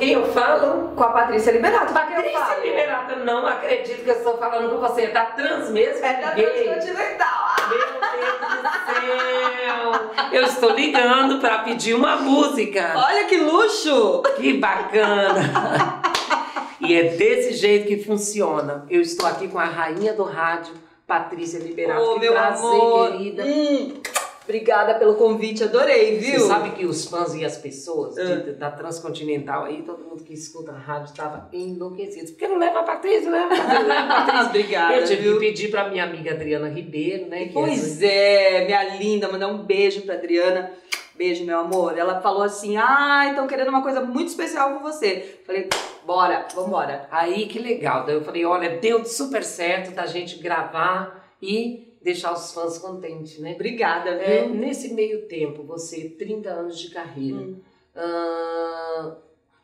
quem eu falo? Com a Patrícia Liberato. Patrícia Liberato, não acredito que eu estou falando com você. É da Trans mesmo? É da Transcontinental. Meu Deus do céu! Eu estou ligando para pedir uma música. Olha que luxo! Que bacana! E é desse jeito que funciona. Eu estou aqui com a rainha do rádio, Patrícia Liberato. Oh, que meu prazer, amor. querida. Obrigada pelo convite, adorei, viu? Você sabe que os fãs e as pessoas da Transcontinental aí, todo mundo que escuta a rádio estava enlouquecido. Porque não leva a Patrícia, leva a Patrícia, leva a Patrícia. Obrigada, eu tive viu? que pedir pra minha amiga Adriana Ribeiro, né? Pois é, minha linda, mandar um beijo pra Adriana. Beijo, meu amor. Ela falou assim, estão querendo uma coisa muito especial com você. Falei, bora, vambora. Aí, que legal. Daí eu falei, olha, deu super certo da gente gravar e deixar os fãs contentes, né? Obrigada, viu? Nesse meio tempo, você, 30 anos de carreira,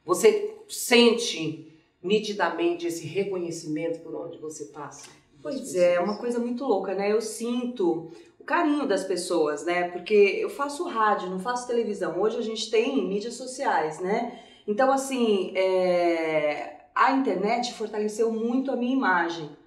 você sente nitidamente esse reconhecimento por onde você passa? Pois é uma coisa muito louca, né? Eu sinto o carinho das pessoas, né? Porque eu faço rádio, não faço televisão. Hoje a gente tem mídias sociais, né? Então, assim, a internet fortaleceu muito a minha imagem.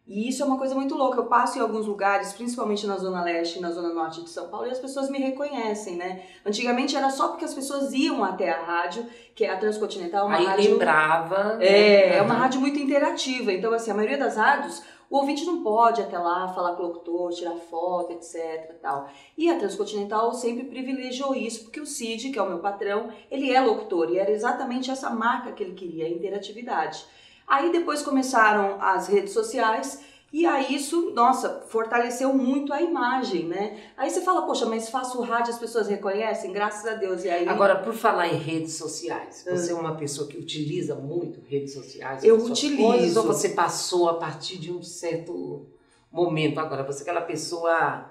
E isso é uma coisa muito louca. Eu passo em alguns lugares, principalmente na Zona Leste e na Zona Norte de São Paulo, e as pessoas me reconhecem, né? Antigamente era só porque as pessoas iam até a rádio, que é a Transcontinental, uma rádio... lembrava. É uma rádio muito interativa. Então, assim, a maioria das rádios, o ouvinte não pode ir até lá, falar com o locutor, tirar foto, etc. Tal. E a Transcontinental sempre privilegiou isso, porque o Cid, que é o meu patrão, ele é locutor, e era exatamente essa marca que ele queria, a interatividade. Aí depois começaram as redes sociais e aí isso, nossa, fortaleceu muito a imagem, né? Aí você fala, poxa, mas faço rádio, as pessoas reconhecem, graças a Deus. E aí... Agora, por falar em redes sociais, você é uma pessoa que utiliza muito redes sociais? Eu utilizo. Coisas, ou você passou a partir de um certo momento agora? Você é aquela pessoa...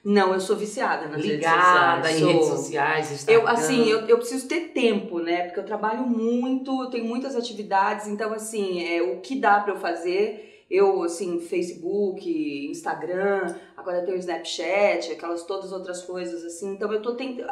Não, eu sou viciada nas ligada redes sociais. Em redes sociais, Instagram. Eu preciso ter tempo, né? Porque eu trabalho muito, eu tenho muitas atividades, então assim, o que dá pra eu fazer, eu assim, Facebook, Instagram, agora eu tenho Snapchat, aquelas todas as outras coisas assim, então eu tô tentando...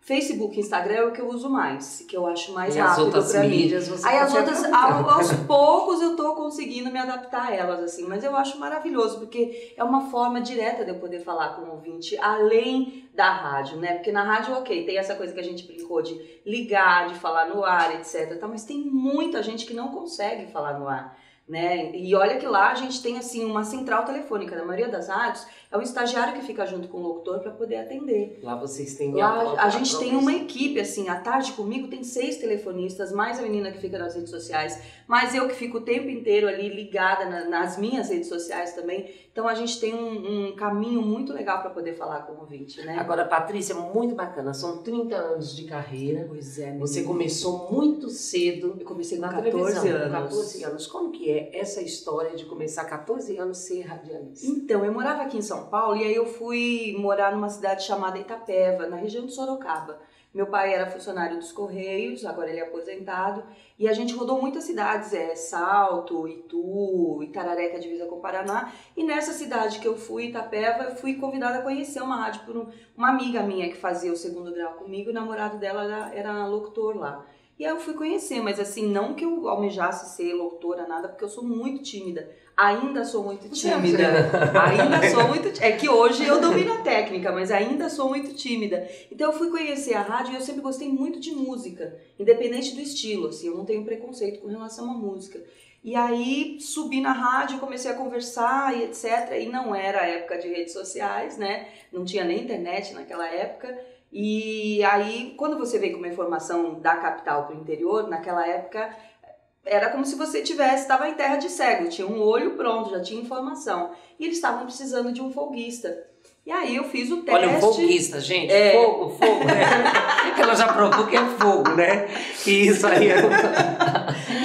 Facebook e Instagram é o que eu uso mais, que eu acho mais rápido pra mim. Aí as outras, aos poucos eu tô conseguindo me adaptar a elas, assim, mas eu acho maravilhoso, porque é uma forma direta de eu poder falar com o ouvinte, além da rádio, né? Porque na rádio, ok, tem essa coisa que a gente brincou de ligar, de falar no ar, etc, tá? Mas tem muita gente que não consegue falar no ar, né? E olha que lá a gente tem assim uma central telefônica, na maioria das rádios é um estagiário que fica junto com o locutor para poder atender. Lá vocês têm lá a gente tem uma equipe assim, à tarde comigo tem 6 telefonistas, mais a menina que fica nas redes sociais, mais eu que fico o tempo inteiro ali ligada nas minhas redes sociais também. Então a gente tem um caminho muito legal para poder falar com o ouvinte, né? Agora, Patrícia, muito bacana, são 30 anos de carreira. Pois é, você começou muito cedo. Eu comecei com na 14 televisão, anos. Com 14 anos. Como que é essa história de começar 14 anos ser radialista? Então, eu morava aqui em São Paulo e aí eu fui morar numa cidade chamada Itapeva, na região de Sorocaba. Meu pai era funcionário dos Correios, agora ele é aposentado, e a gente rodou muitas cidades, Salto, Itu, Itararé, que é a divisa com o Paraná, e nessa cidade que eu fui, Itapeva, eu fui convidada a conhecer uma rádio por uma amiga minha que fazia o 2º grau comigo, e o namorado dela era locutor lá. E aí eu fui conhecer, mas assim, não que eu almejasse ser locutora, nada, porque eu sou muito tímida. Ainda sou muito tímida. Ainda sou muito tímida. É que hoje eu domino a técnica, mas ainda sou muito tímida. Então eu fui conhecer a rádio e eu sempre gostei muito de música, independente do estilo, assim, eu não tenho preconceito com relação à música. E aí subi na rádio, comecei a conversar e etc. E não era a época de redes sociais, né? Não tinha nem internet naquela época. E aí, quando você vem com uma informação da capital para o interior, naquela época, era como se você estava em terra de cego, tinha um olho pronto, já tinha informação. E eles estavam precisando de um folguista. E aí eu fiz o teste... Olha, o folguista, gente, fogo, né? Ela já provou que é fogo, né? E isso aí é...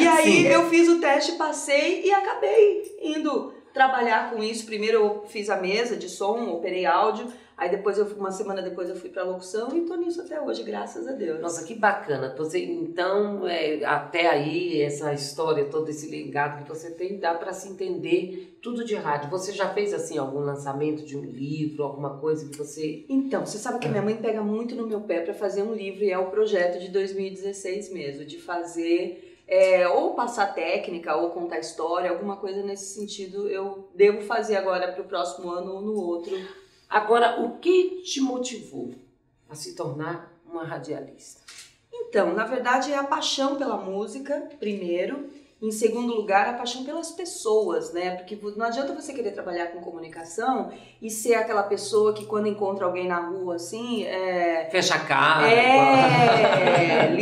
E aí eu fiz o teste, passei e acabei indo trabalhar com isso. Primeiro eu fiz a mesa de som, operei áudio, aí depois uma semana depois eu fui pra locução e tô nisso até hoje, graças a Deus. Nossa, que bacana. Você, então, até aí, essa história, todo esse legado que você tem, dá para se entender tudo de rádio. Você já fez, assim, algum lançamento de um livro, alguma coisa que você... Então, você sabe que minha mãe pega muito no meu pé para fazer um livro, e é o projeto de 2016 mesmo, de fazer... ou passar técnica, ou contar história, alguma coisa nesse sentido eu devo fazer agora para o próximo ano ou no outro. Agora, o que te motivou a se tornar uma radialista? Então, na verdade, é a paixão pela música, primeiro. Em segundo lugar, a paixão pelas pessoas, né? Porque não adianta você querer trabalhar com comunicação e ser aquela pessoa que quando encontra alguém na rua, assim... Fecha a cara.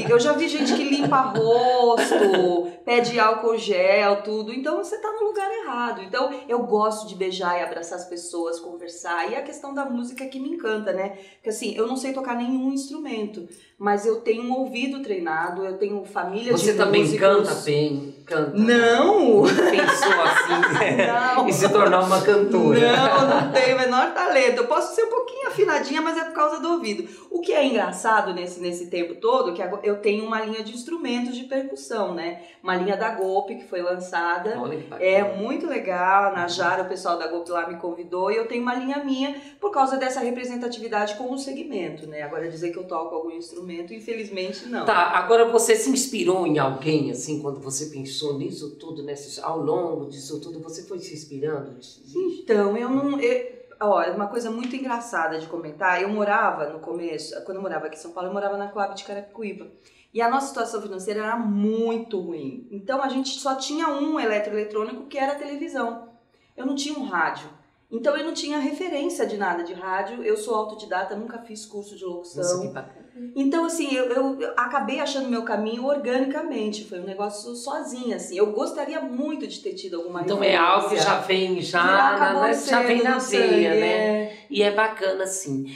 Eu já vi gente que limpa rosto, pede álcool gel, tudo. Então, você tá no lugar errado. Então, eu gosto de beijar e abraçar as pessoas, conversar. E a questão da música que me encanta, né? Porque assim, eu não sei tocar nenhum instrumento, mas eu tenho um ouvido treinado, eu tenho família de músicos. Você também canta bem? Canta. Não! Pensou assim, não. E se tornar uma cantora. Não tenho o menor talento. Eu posso ser um pouquinho afinadinha, mas é por causa do ouvido. O que é engraçado nesse tempo todo, que eu tenho uma linha de instrumentos de percussão, né? Uma linha da Golpe, que foi lançada. Olha que bacana. É muito legal. Na Jara, o pessoal da Golpe lá me convidou, e eu tenho uma linha minha por causa dessa representatividade com o segmento, né? Agora, dizer que eu toco algum instrumento, infelizmente, não. Tá, agora você se inspirou em alguém, assim, quando você pensou nisso tudo, ao longo disso tudo, você foi se inspirando? Então, é uma coisa muito engraçada de comentar. Eu morava no começo, quando eu morava aqui em São Paulo, eu morava na Coab de Carapicuíba. E a nossa situação financeira era muito ruim. Então, a gente só tinha um eletroeletrônico, que era a televisão. Eu não tinha um rádio. Então, eu não tinha referência de nada de rádio. Eu sou autodidata, nunca fiz curso de locução. Nossa, que bacana. Então, assim, eu acabei achando meu caminho organicamente. Foi um negócio sozinha, assim. Eu gostaria muito de ter tido alguma Então referência. é algo que já vem, já vem na veia, né? E é bacana, assim.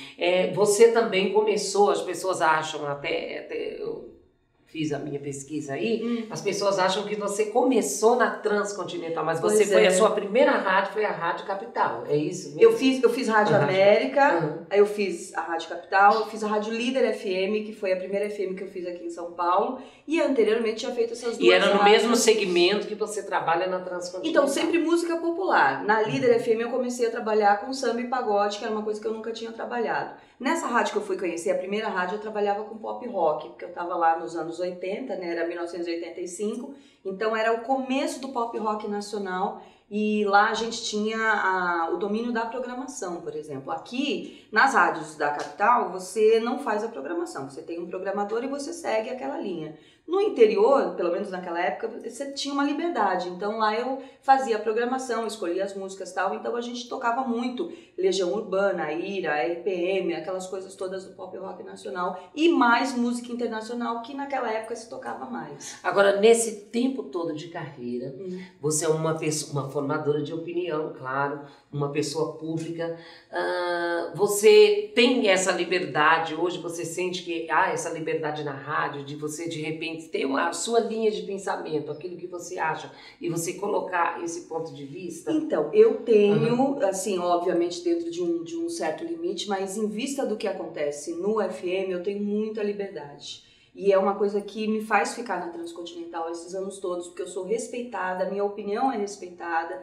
Você também começou, as pessoas acham, até eu fiz a minha pesquisa aí, as pessoas acham que você começou na Transcontinental, mas você a sua primeira rádio foi a Rádio Capital, é isso mesmo? Eu fiz Rádio América, aí eu fiz a Rádio Capital, eu fiz a Rádio Líder FM, que foi a primeira FM que eu fiz aqui em São Paulo, e anteriormente tinha feito essas duas. E era no mesmo segmento que você trabalha na Transcontinental? Então, sempre música popular. Na Líder FM eu comecei a trabalhar com samba e pagode, que era uma coisa que eu nunca tinha trabalhado. Nessa rádio que eu fui conhecer, a primeira rádio, eu trabalhava com pop rock, porque eu estava lá nos anos 80, né? Era 1985, então era o começo do pop rock nacional, e lá a gente tinha o domínio da programação, por exemplo. Aqui, nas rádios da capital, você não faz a programação, você tem um programador e você segue aquela linha. No interior, pelo menos naquela época, você tinha uma liberdade. Então lá eu fazia a programação, escolhia as músicas e tal. Então a gente tocava muito Legião Urbana, Ira, RPM, aquelas coisas todas do pop rock nacional. E mais música internacional, que naquela época se tocava mais. Agora, nesse tempo todo de carreira, você é uma pessoa, uma formadora de opinião, claro, uma pessoa pública. Você tem essa liberdade hoje? Você sente que há essa liberdade na rádio, de você de repente ter a sua linha de pensamento, aquilo que você acha, e você colocar esse ponto de vista? Então, eu tenho, assim, obviamente dentro de um certo limite, mas em vista do que acontece no FM, eu tenho muita liberdade. E é uma coisa que me faz ficar na Transcontinental esses anos todos, porque eu sou respeitada, a minha opinião é respeitada.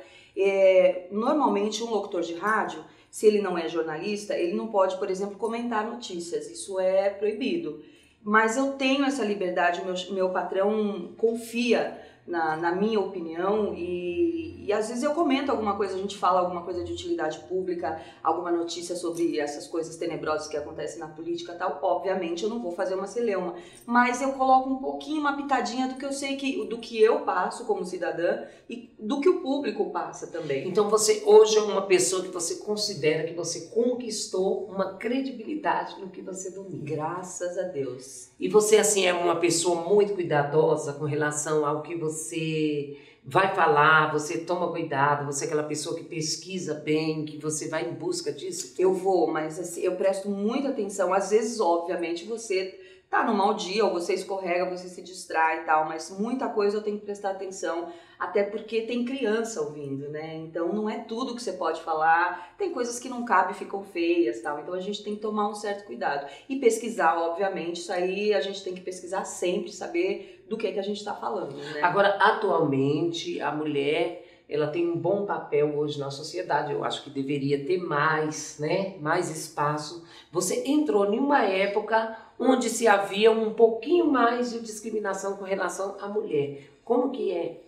Normalmente, um locutor de rádio, se ele não é jornalista, ele não pode, por exemplo, comentar notícias. Isso é proibido. Mas eu tenho essa liberdade, meu patrão confia na minha opinião e às vezes eu comento alguma coisa, a gente fala alguma coisa de utilidade pública, alguma notícia sobre essas coisas tenebrosas que acontecem na política e tal. Obviamente eu não vou fazer uma celeuma, mas eu coloco um pouquinho, uma pitadinha do que eu sei do que eu passo como cidadã e do que o público passa também. Então você hoje é uma pessoa que você considera que você conquistou uma credibilidade no que você domina. Graças a Deus. E você, assim, é uma pessoa muito cuidadosa com relação ao que você vai falar, você toma cuidado, você é aquela pessoa que pesquisa bem, que você vai em busca disso? Eu vou, mas assim, eu presto muita atenção. Às vezes, obviamente, você tá num mau dia, ou você escorrega, você se distrai e tal, mas muita coisa eu tenho que prestar atenção, até porque tem criança ouvindo, né? Então não é tudo que você pode falar, tem coisas que não cabem, ficam feias e tal, então a gente tem que tomar um certo cuidado. E pesquisar, obviamente, isso aí a gente tem que pesquisar sempre, saber do que a gente está falando, né? Agora, atualmente, a mulher, ela tem um bom papel hoje na sociedade. Eu acho que deveria ter mais, né? Mais espaço. Você entrou em uma época onde se havia um pouquinho mais de discriminação com relação à mulher. Como que é?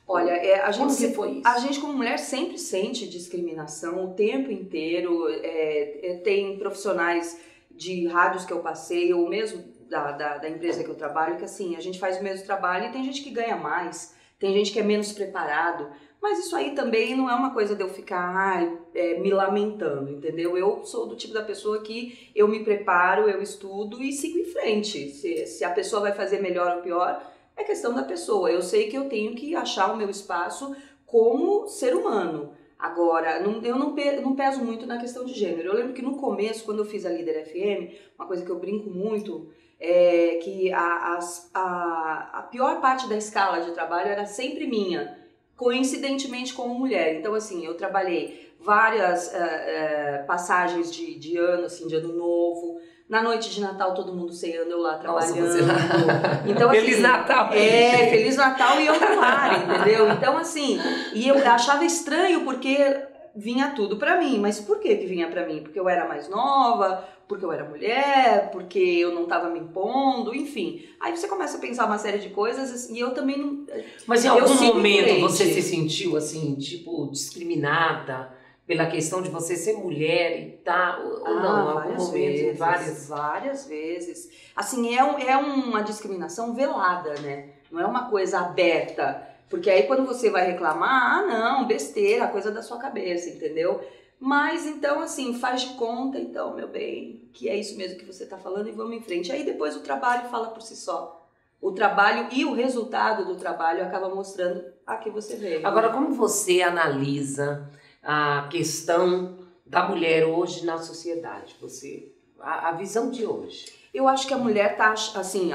Olha, Como que foi isso? A gente como mulher sempre sente discriminação o tempo inteiro. Tem profissionais de rádios que eu passei, ou mesmo da empresa que eu trabalho, que assim, a gente faz o mesmo trabalho e tem gente que ganha mais, tem gente que é menos preparado. Mas isso aí também não é uma coisa de eu ficar me lamentando, entendeu? Eu sou do tipo da pessoa que eu me preparo, eu estudo e sigo em frente. Se a pessoa vai fazer melhor ou pior, é questão da pessoa. Eu sei que eu tenho que achar o meu espaço como ser humano. Agora, eu não peso muito na questão de gênero. Eu lembro que no começo, quando eu fiz a Líder FM, uma coisa que eu brinco muito é que a pior parte da escala de trabalho era sempre minha, coincidentemente como mulher. Então, assim, eu trabalhei várias passagens de ano, assim, de ano novo. Na noite de Natal, todo mundo ceando, eu lá trabalhando. Nossa, então, assim, Feliz Natal! Feliz Natal e eu no lar, entendeu? Então, assim, e eu achava estranho porque vinha tudo pra mim. Mas por que vinha pra mim? Porque eu era mais nova, porque eu era mulher, porque eu não tava me impondo, enfim. Aí você começa a pensar uma série de coisas e eu também não... Mas em algum momento você se sentiu, assim, tipo, discriminada pela questão de você ser mulher e tal, ou não? Várias vezes. Várias vezes. Assim, é uma discriminação velada, né? Não é uma coisa aberta. Porque aí quando você vai reclamar, não, besteira, coisa da sua cabeça, entendeu? Mas então, assim, faz de conta, então, meu bem, que é isso mesmo que você tá falando e vamos em frente. Aí depois o trabalho fala por si só. O trabalho e o resultado do trabalho acaba mostrando a que você veio. Agora, como você analisa a questão da mulher hoje na sociedade? A visão de hoje. Eu acho que a mulher tá, assim,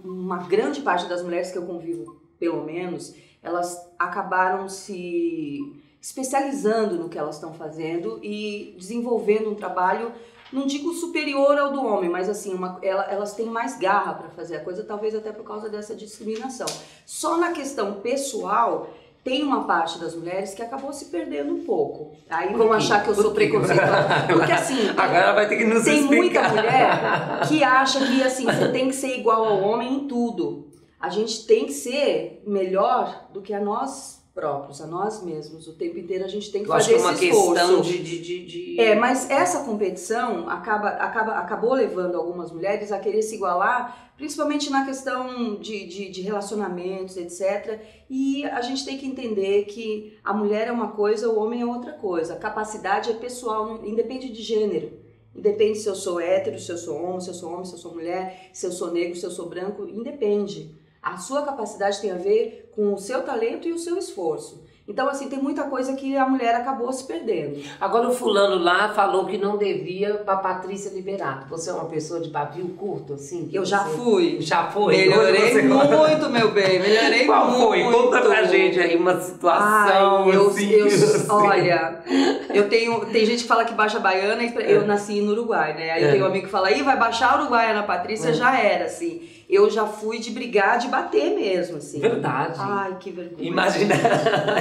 uma grande parte das mulheres que eu convivo, pelo menos, elas acabaram se especializando no que elas estão fazendo e desenvolvendo um trabalho, não digo superior ao do homem, mas assim, elas têm mais garra para fazer a coisa, talvez até por causa dessa discriminação. Só na questão pessoal, tem uma parte das mulheres que acabou se perdendo um pouco. Aí vão achar que eu sou preconceituosa. Porque assim, agora vai ter que nos tem explicar. Muita mulher que acha que assim, você tem que ser igual ao homem em tudo. A gente tem que ser melhor do que a nós próprios, a nós mesmos. O tempo inteiro a gente tem que fazer esse esforço. Eu acho que é uma questão de... mas essa competição acabou levando algumas mulheres a querer se igualar, principalmente na questão de relacionamentos, etc. E a gente tem que entender que a mulher é uma coisa, o homem é outra coisa. A capacidade é pessoal, independe de gênero. Independe se eu sou hétero, se eu sou homem, se eu sou mulher, se eu sou negro, se eu sou branco, independe. A sua capacidade tem a ver com o seu talento e o seu esforço. Então, assim, tem muita coisa que a mulher acabou se perdendo. Agora o fulano lá falou que não devia pra Patrícia Liberato. Você é uma pessoa de pavio curto, assim? Eu já fui. Já foi? Melhorei muito, meu bem. Melhorei Qual muito. foi? Conta pra gente aí uma situação Olha, tem gente que fala que baixa a baiana e eu nasci no Uruguai, né? Aí tem um amigo que fala, vai baixar a uruguaia na Patrícia, já era, assim. Eu já fui de brigar, de bater mesmo, assim. Verdade. Ai, que vergonha. Imagina.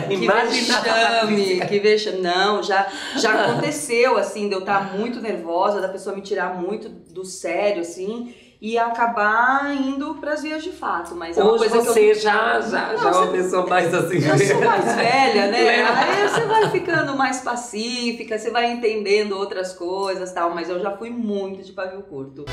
Que vexame. Não, já aconteceu, assim, de eu estar muito nervosa, da pessoa me tirar muito do sério, assim, e acabar indo pras vias de fato. Mas é uma hoje coisa você que eu... já é uma pessoa mais assim. Eu sou mais velha, né? Aí você vai ficando mais pacífica, você vai entendendo outras coisas e tal, mas eu já fui muito de pavio curto.